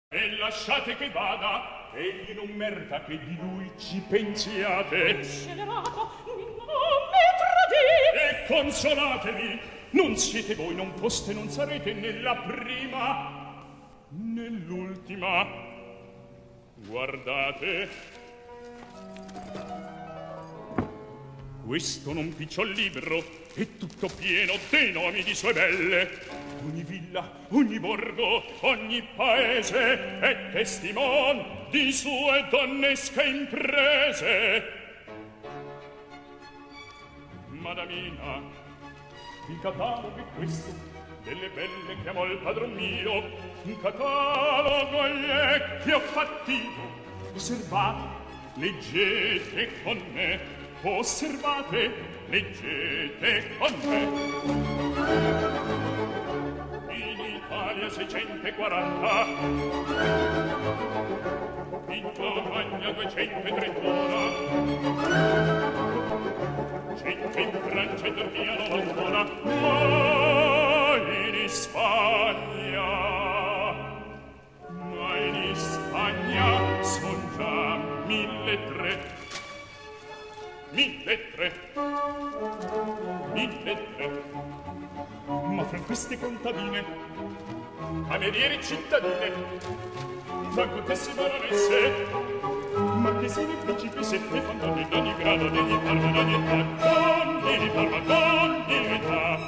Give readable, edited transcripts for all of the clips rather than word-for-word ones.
E lasciate che vada, egli non merita che di lui ci pensiate. Scellerato, non mi tradite. E consolatevi, non siete voi, non foste, non sarete nella prima, nell'ultima. Guardate, questo non picciol libro è tutto pieno dei nomi di sue belle. Ogni villa, ogni borgo, ogni paese è testimon di sue donnesche imprese. Madamina, il catalogo è questo delle belle che amò il padron mio. Un catalogo è che ho fattino. Osservate, leggete con me. Osservate, leggete con me. In Italia 640, in Germania 231, 100 in Francia e Turchia 91, ma in Spagna son già 1.300. 1.300. Ma fra queste contadine, cameriere cittadine, fra contesse baronesse, marchesine principesse, e fandate d'ogni grado, d'ogni forma, d'ogni età, d'ogni forma, d'ogni età.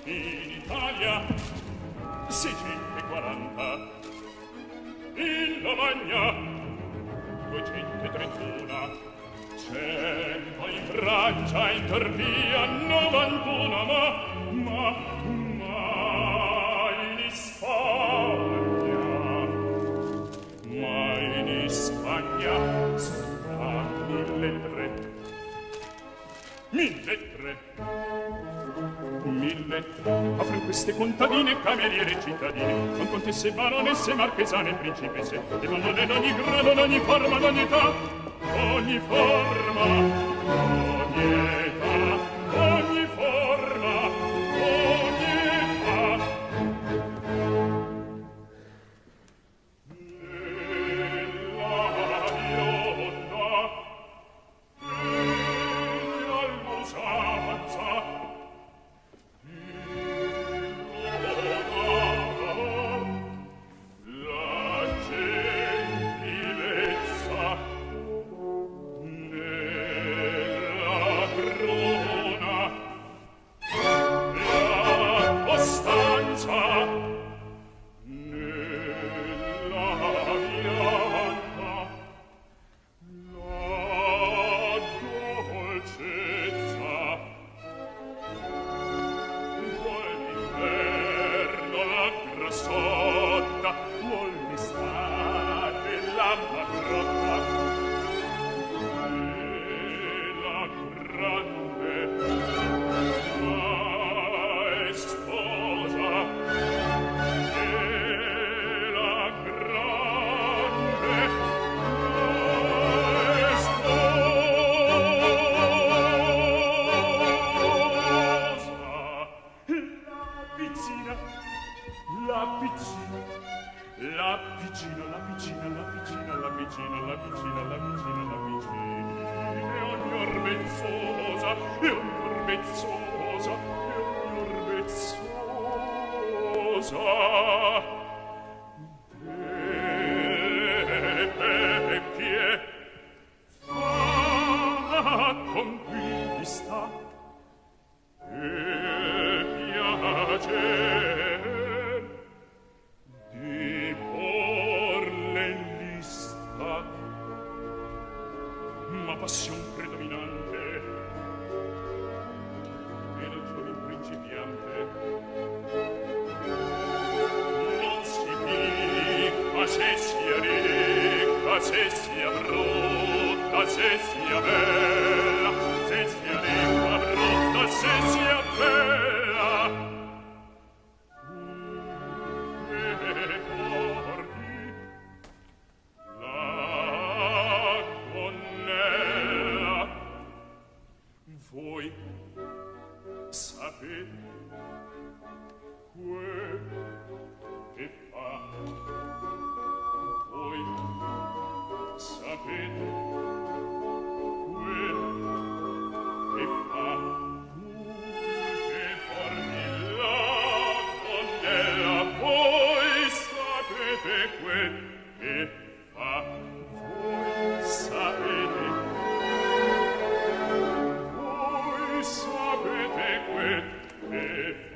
In Italia 640, in Lavagna 231, 100 in Francia, in Turchia 91, ma in Spagna sono 1.300. 1.300. Offre queste contadine, cameriere cittadine, con contesse, baronesse, marchesane, principesse, e vanno d'ogni grado, d'ogni forma, d'ogni età, ogni forma, ogni età, ogni forma, ogni età. Nella viola e all'usanza la gentilezza nella crona la costanza nella vianda la dolcezza vuol l'inverno la grassotta vuol l'estate la marrotta e la grande maestosa e la grande maestosa la piccina la piccina la piccina la piccina la piccina la piccina la piccina la piccina e ogni orvezzosa e ogni orvezzosa e ogni orvezzosa vecchie fa conquista e piacer di porle in lista, ma passion predominante e del giovin principiante non si picca se sia ricca, se sia brutta, se sia bella, se sia ricca, brutta, se sia bella. Voi sapete quel che fa segue e